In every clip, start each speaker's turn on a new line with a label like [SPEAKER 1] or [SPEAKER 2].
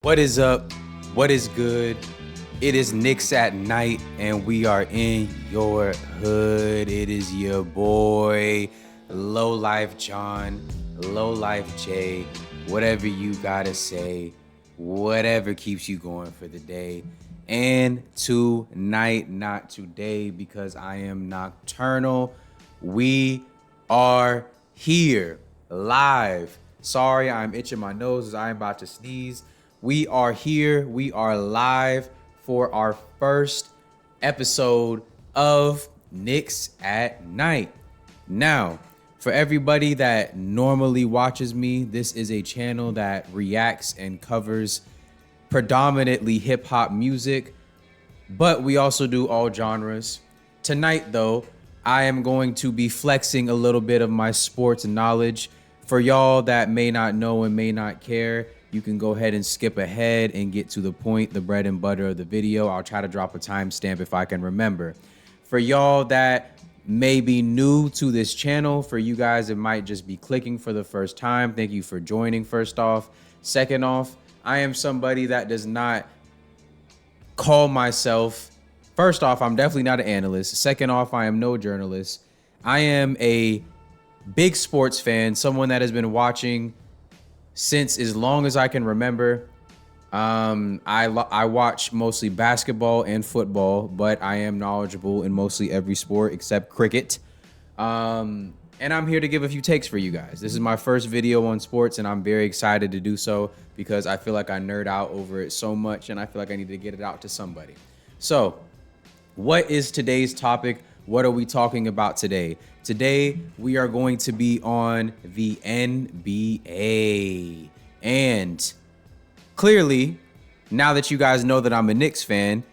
[SPEAKER 1] What is up? What is good? It is Knicks at night, and we are in your hood. It is your boy, Low Life John, Low Life Jay, whatever you gotta say, whatever keeps you going for the day. And tonight, not today, because I am nocturnal, we are here live. Sorry, I'm itching my nose as I'm about to sneeze. We are here. We are live for our first episode of Knicks at Night. Now, for everybody that normally watches me, this is a channel that reacts and covers predominantly hip hop music, but we also do all genres. Tonight, though, I am going to be flexing a little bit of my sports knowledge. For y'all that may not know and may not care, you can go ahead and skip ahead and get to the point, the bread and butter of the video. I'll try to drop a timestamp if I can remember. For y'all that may be new to this channel, for you guys that might just be clicking for the first time, thank you for joining, first off. Second off, I am somebody that does not call myself, first off, I'm definitely not an analyst. Second off, I am no journalist. I am a big sports fan, someone that has been watching since as long as I can remember. I watch mostly basketball and football, but I am knowledgeable in mostly every sport except cricket. And I'm here to give a few takes for you guys. This is my first video on sports, and I'm very excited to do so because I feel like I nerd out over it so much, and I feel like I need to get it out to somebody. So, what is today's topic? What are we talking about today? Today, we are going to be on the NBA. And clearly, now that you guys know that I'm a Knicks fan,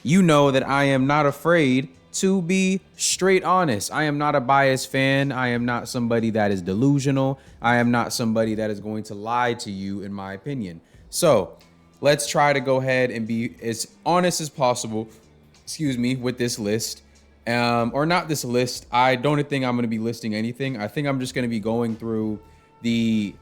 [SPEAKER 1] you know that I am not afraid to be straight honest. I am not a biased fan. I am not somebody that is delusional. I am not somebody that is going to lie to you, in my opinion. So let's try to go ahead and be as honest as possible, with this list. Or not this list. I don't think I'm going to be listing anything. I think I'm just going to be going through the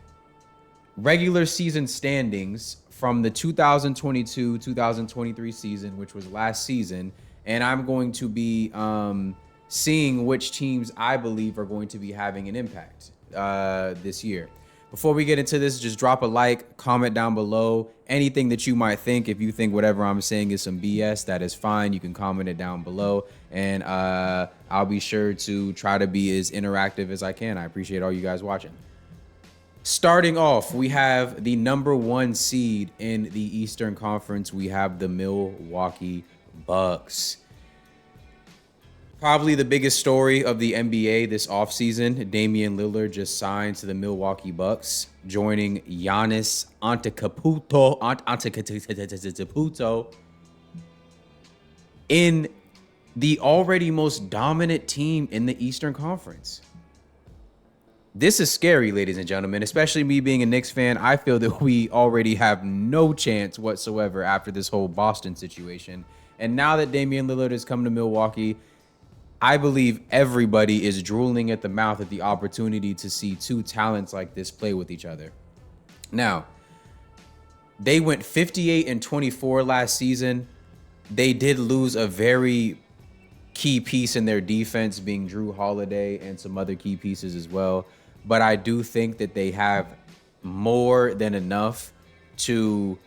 [SPEAKER 1] regular season standings from the 2022-2023 season, which was last season, and I'm going to be seeing which teams I believe are going to be having an impact this year. Before we get into this, just drop a like, comment down below anything that you might think. If you think whatever I'm saying is some BS, that is fine. You can comment it down below, and I'll be sure to try to be as interactive as I can. I appreciate all you guys watching. Starting off, we have the #1 seed in the Eastern Conference. We have the Milwaukee Bucks. Probably the biggest story of the NBA this offseason, Damian Lillard just signed to the Milwaukee Bucks, joining Giannis Antetokounmpo in the already most dominant team in the Eastern Conference. This is scary, ladies and gentlemen, especially me being a Knicks fan. I feel that we already have no chance whatsoever after this whole Boston situation. And now that Damian Lillard has come to Milwaukee, I believe everybody is drooling at the mouth at the opportunity to see two talents like this play with each other. Now, they went 58-24 last season. They did lose a very key piece in their defense, being Drew Holiday, and some other key pieces as well. But I do think that they have more than enough to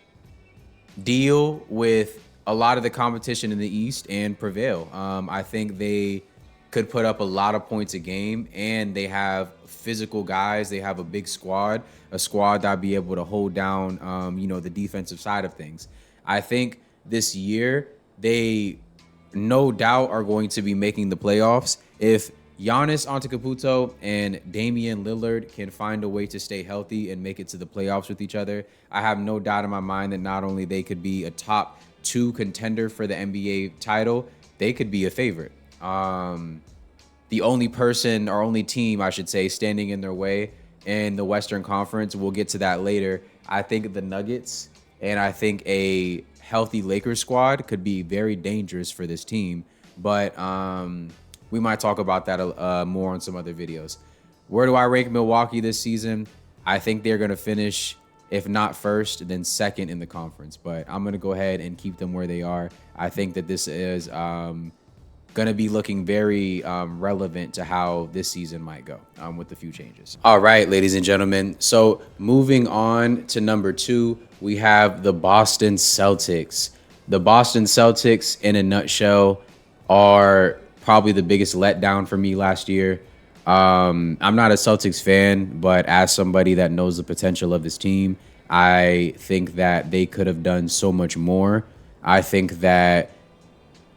[SPEAKER 1] deal with a lot of the competition in the East and prevail. I think they could put up a lot of points a game, and they have physical guys. They have a big squad, a squad that'll be able to hold down, the defensive side of things. I think this year they no doubt are going to be making the playoffs. If Giannis Antetokounmpo and Damian Lillard can find a way to stay healthy and make it to the playoffs with each other, I have no doubt in my mind that not only they could be a top 2 contender for the NBA title, they could be a favorite. The only person, or only team, I should say, standing in their way in the Western Conference, we'll get to that later. I think the Nuggets, and I think a healthy Lakers squad could be very dangerous for this team. But we might talk about that more on some other videos. Where do I rank Milwaukee this season? I think they're going to finish If not first, then second in the conference. But I'm going to go ahead and keep them where they are. I think that this is going to be looking very relevant to how this season might go with a few changes. All right, ladies and gentlemen. So moving on to number 2, we have the Boston Celtics. The Boston Celtics, in a nutshell, are probably the biggest letdown for me last year. I'm not a Celtics fan, but as somebody that knows the potential of this team, I think that they could have done so much more. I think that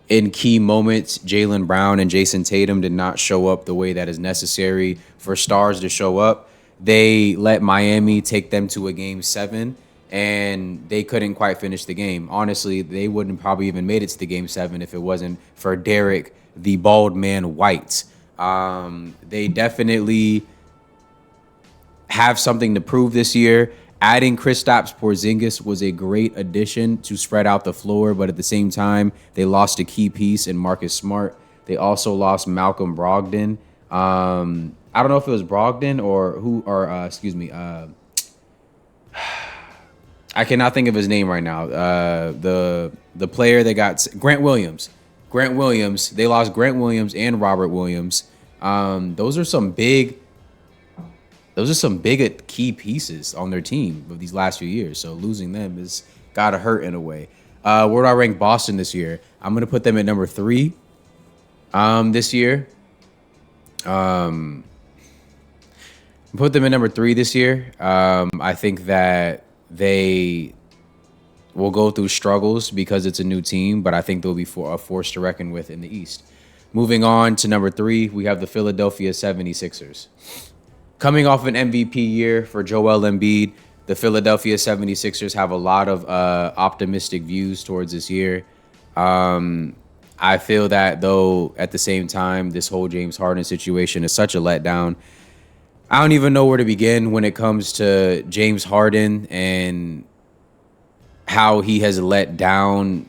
[SPEAKER 1] in key moments, Jaylen Brown and Jason Tatum did not show up the way that is necessary for stars to show up. They let Miami take them to a game 7, and they couldn't quite finish the game. Honestly, they wouldn't probably even made it to the game 7 if it wasn't for Derek, the bald man White. They definitely have something to prove this year. Adding Kristaps Porzingis was a great addition to spread out the floor, but at the same time, they lost a key piece in Marcus Smart. They also lost Malcolm Brogdon. I don't know if it was Brogdon or excuse me. I cannot think of his name right now. The player that got Grant Williams. Grant Williams. They lost Grant Williams and Robert Williams. Those are some big key pieces on their team of these last few years. So losing them has got to hurt in a way. Where do I rank Boston this year? I'm going to put them at number 3 this year. Put them at number 3 this year. I think that they will go through struggles because it's a new team, but I think they'll be a force to reckon with in the East. Moving on to number 3, we have the Philadelphia 76ers. Coming off an MVP year for Joel Embiid, the Philadelphia 76ers have a lot of optimistic views towards this year. I feel that, though, at the same time, this whole James Harden situation is such a letdown. I don't even know where to begin when it comes to James Harden and how he has let down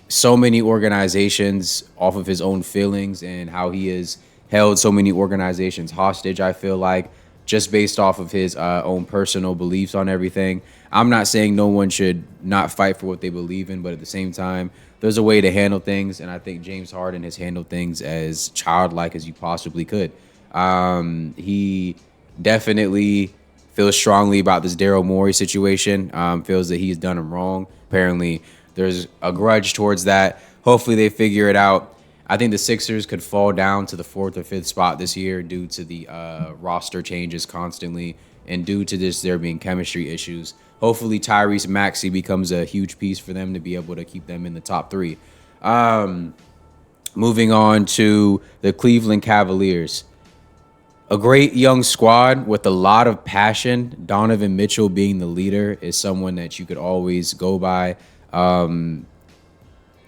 [SPEAKER 1] so many organizations off of his own feelings and how he has held so many organizations hostage, I feel like, just based off of his own personal beliefs on everything. I'm not saying no one should not fight for what they believe in, but at the same time, there's a way to handle things, and I think James Harden has handled things as childlike as you possibly could. He definitely feels strongly about this Daryl Morey situation, feels that he's done him wrong. Apparently, there's a grudge towards that. Hopefully, they figure it out. I think the Sixers could fall down to the 4th or 5th spot this year due to the roster changes constantly and due to this there being chemistry issues. Hopefully, Tyrese Maxey becomes a huge piece for them to be able to keep them in the top 3. Moving on to the Cleveland Cavaliers. A great young squad with a lot of passion. Donovan Mitchell being the leader is someone that you could always go by.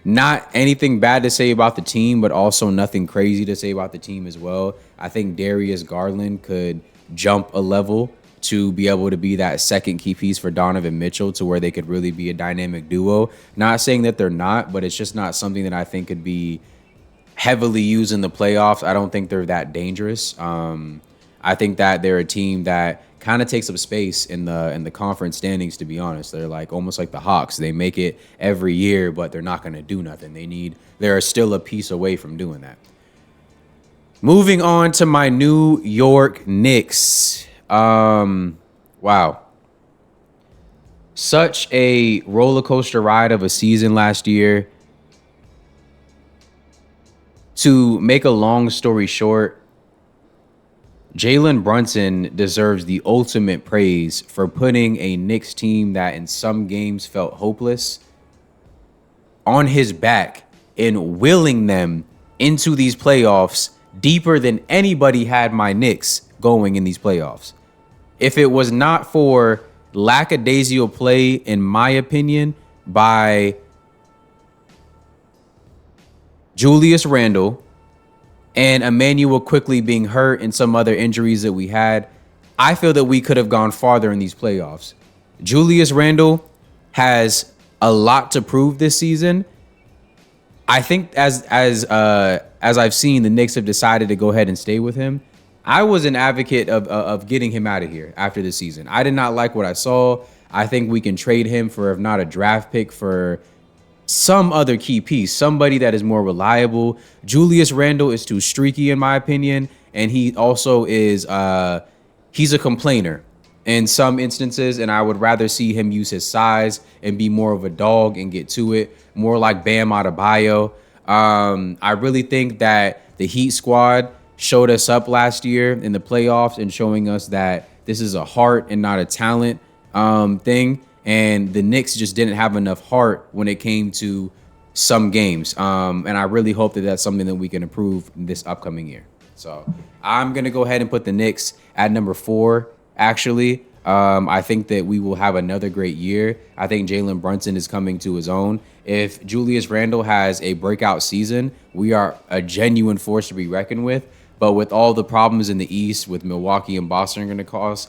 [SPEAKER 1] Not anything bad to say about the team, but also nothing crazy to say about the team as well. I think Darius Garland could jump a level to be able to be that second key piece for Donovan Mitchell to where they could really be a dynamic duo. Not saying that they're not, but it's just not something that I think could be heavily used in the playoffs. I don't think they're that dangerous. I think that they're a team that kind of takes up space in the conference standings, to be honest. They're like almost like the Hawks. They make it every year, but they're not going to do nothing. They're still a piece away from doing that. Moving on to my New York Knicks. Wow. Such a roller coaster ride of a season last year. To make a long story short, Jalen Brunson deserves the ultimate praise for putting a Knicks team that in some games felt hopeless on his back and willing them into these playoffs deeper than anybody had my Knicks going in these playoffs. If it was not for lackadaisical play, in my opinion, by Julius Randle and Emmanuel quickly being hurt and some other injuries that we had, I feel that we could have gone farther in these playoffs. Julius Randle has a lot to prove this season. I think as I've seen, the Knicks have decided to go ahead and stay with him. I was an advocate of getting him out of here after the season. I did not like what I saw. I think we can trade him for, if not a draft pick, for some other key piece, somebody that is more reliable. Julius Randle is too streaky, in my opinion, and he also is he's a complainer in some instances, and I would rather see him use his size and be more of a dog and get to it, more like Bam Adebayo. I really think that the Heat squad showed us up last year in the playoffs and showing us that this is a heart and not a talent thing. And the Knicks just didn't have enough heart when it came to some games. And I really hope that that's something that we can improve this upcoming year. So I'm going to go ahead and put the Knicks at number 4, actually. I think that we will have another great year. I think Jalen Brunson is coming to his own. If Julius Randle has a breakout season, we are a genuine force to be reckoned with. But with all the problems in the East, with Milwaukee and Boston going to cause,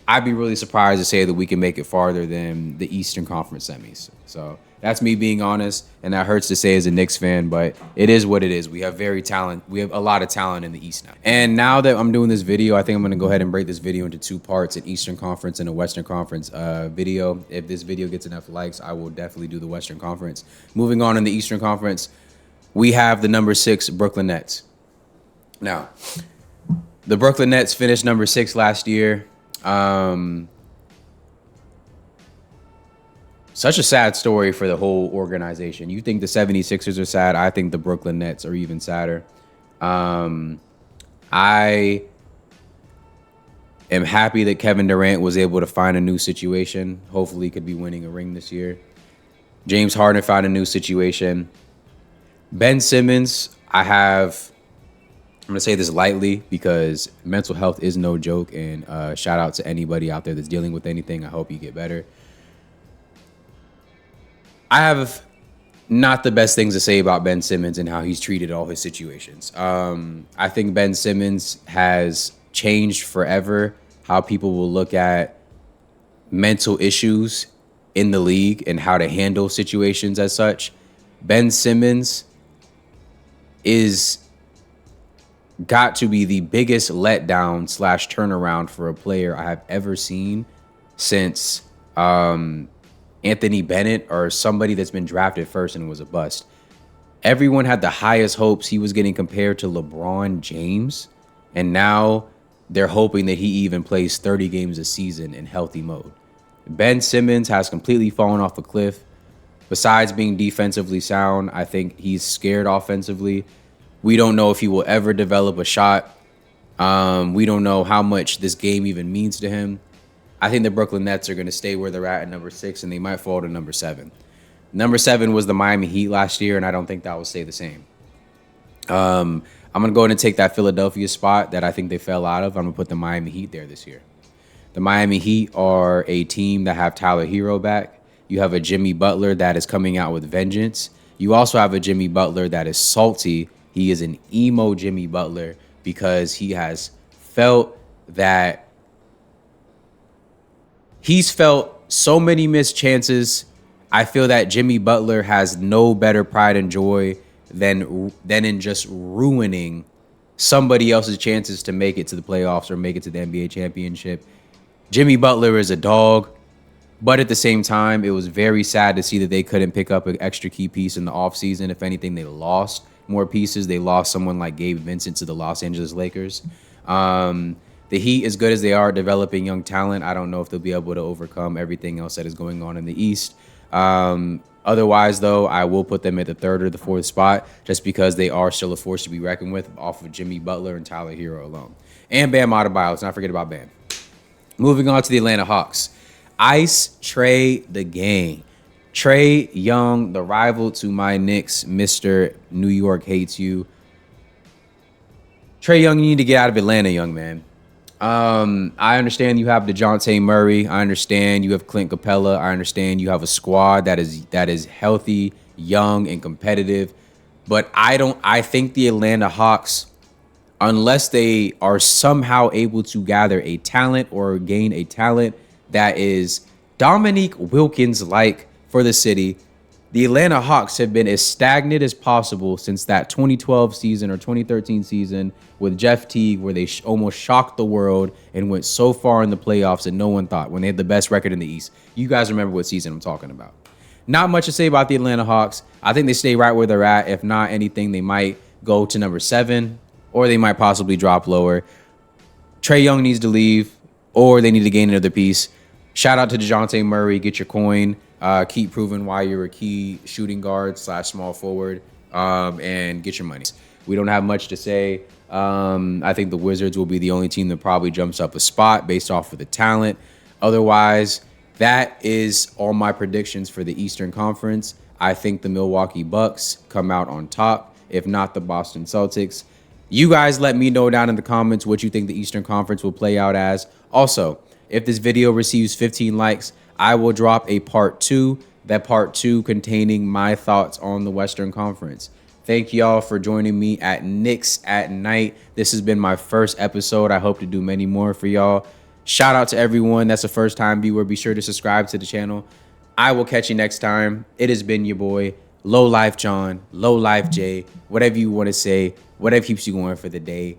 [SPEAKER 1] I'd be really surprised to say that we can make it farther than the Eastern Conference semis. So that's me being honest, and that hurts to say as a Knicks fan, but it is what it is. We have a lot of talent in the East now. And now that I'm doing this video, I think I'm going to go ahead and break this video into 2 parts, an Eastern Conference and a Western Conference video. If this video gets enough likes, I will definitely do the Western Conference. Moving on in the Eastern Conference, we have the number 6 Brooklyn Nets. Now, the Brooklyn Nets finished number 6 last year. Such a sad story for the whole organization. You think the 76ers are sad. I think the Brooklyn Nets are even sadder. I am happy that Kevin Durant was able to find a new situation. Hopefully he could be winning a ring this year. James Harden found a new situation. Ben Simmons, I'm going to say this lightly because mental health is no joke, and shout out to anybody out there that's dealing with anything. I hope you get better. I have not the best things to say about Ben Simmons and how he's treated all his situations. I think Ben Simmons has changed forever how people will look at mental issues in the league and how to handle situations as such. Ben Simmons is got to be the biggest letdown / turnaround for a player I have ever seen since Anthony Bennett or somebody that's been drafted first and was a bust. Everyone had the highest hopes. He was getting compared to LeBron James, and now they're hoping that he even plays 30 games a season in healthy mode. Ben Simmons has completely fallen off a cliff. Besides being defensively sound, I think he's scared offensively. We don't know if he will ever develop a shot. We don't know how much this game even means to him. I think the Brooklyn Nets are going to stay where they're at number 6, and they might fall to number 7. Number 7 was the Miami Heat last year, and I don't think that will stay the same. I'm going to go ahead and take that Philadelphia spot that I think they fell out of. I'm going to put the Miami Heat there this year. The Miami Heat are a team that have Tyler Hero back. You have a Jimmy Butler that is coming out with vengeance. You also have a Jimmy Butler that is salty. He is an emo Jimmy Butler because he has felt that he's felt so many missed chances. I feel that Jimmy Butler has no better pride and joy than in just ruining somebody else's chances to make it to the playoffs or make it to the NBA championship. Jimmy Butler is a dog, but at the same time, it was very sad to see that they couldn't pick up an extra key piece in the offseason. If anything, they lost more pieces. They lost someone like Gabe Vincent to the Los Angeles Lakers. The Heat, as good as they are developing young talent, I don't know if they'll be able to overcome everything else that is going on in the East. Otherwise, though, I will put them at the 3rd or the 4th spot just because they are still a force to be reckoned with off of Jimmy Butler and Tyler Hero alone. And Bam Adebayo. Let's not forget about Bam. Moving on to the Atlanta Hawks. Ice Trae the Gang. Trae Young, the rival to my Knicks, Mr. New York hates you. Trae Young, you need to get out of Atlanta, young man. I understand you have DeJounte Murray. I understand you have Clint Capella. I understand you have a squad that is healthy, young, and competitive. But I think the Atlanta Hawks, unless they are somehow able to gather a talent or gain a talent that is Dominique Wilkins-like for the city, The Atlanta Hawks have been as stagnant as possible since that 2012 season or 2013 season with Jeff Teague, where they almost shocked the world and went so far in the playoffs and no one thought when they had the best record in the East. You guys remember what season I'm talking about. Not much to say about the Atlanta Hawks. I think they stay right where they're at. If not anything, they might go to number 7 or they might possibly drop lower. Trae Young needs to leave or they need to gain another piece. Shout out to DeJounte Murray. Get your coin. Keep proving why you're a key shooting guard / small forward and get your money. We don't have much to say. I think the Wizards will be the only team that probably jumps up a spot based off of the talent. Otherwise, that is all my predictions for the Eastern Conference. I think the Milwaukee Bucks come out on top, if not the Boston Celtics. You guys let me know down in the comments what you think the Eastern Conference will play out as. Also, if this video receives 15 likes, I will drop a part 2, that part 2 containing my thoughts on the Western Conference. Thank y'all for joining me at Knicks at Night. This has been my first episode. I hope to do many more for y'all. Shout out to everyone that's a first-time viewer. Be sure to subscribe to the channel. I will catch you next time. It has been your boy, Low Life John, Low Life Jay, whatever you want to say, whatever keeps you going for the day.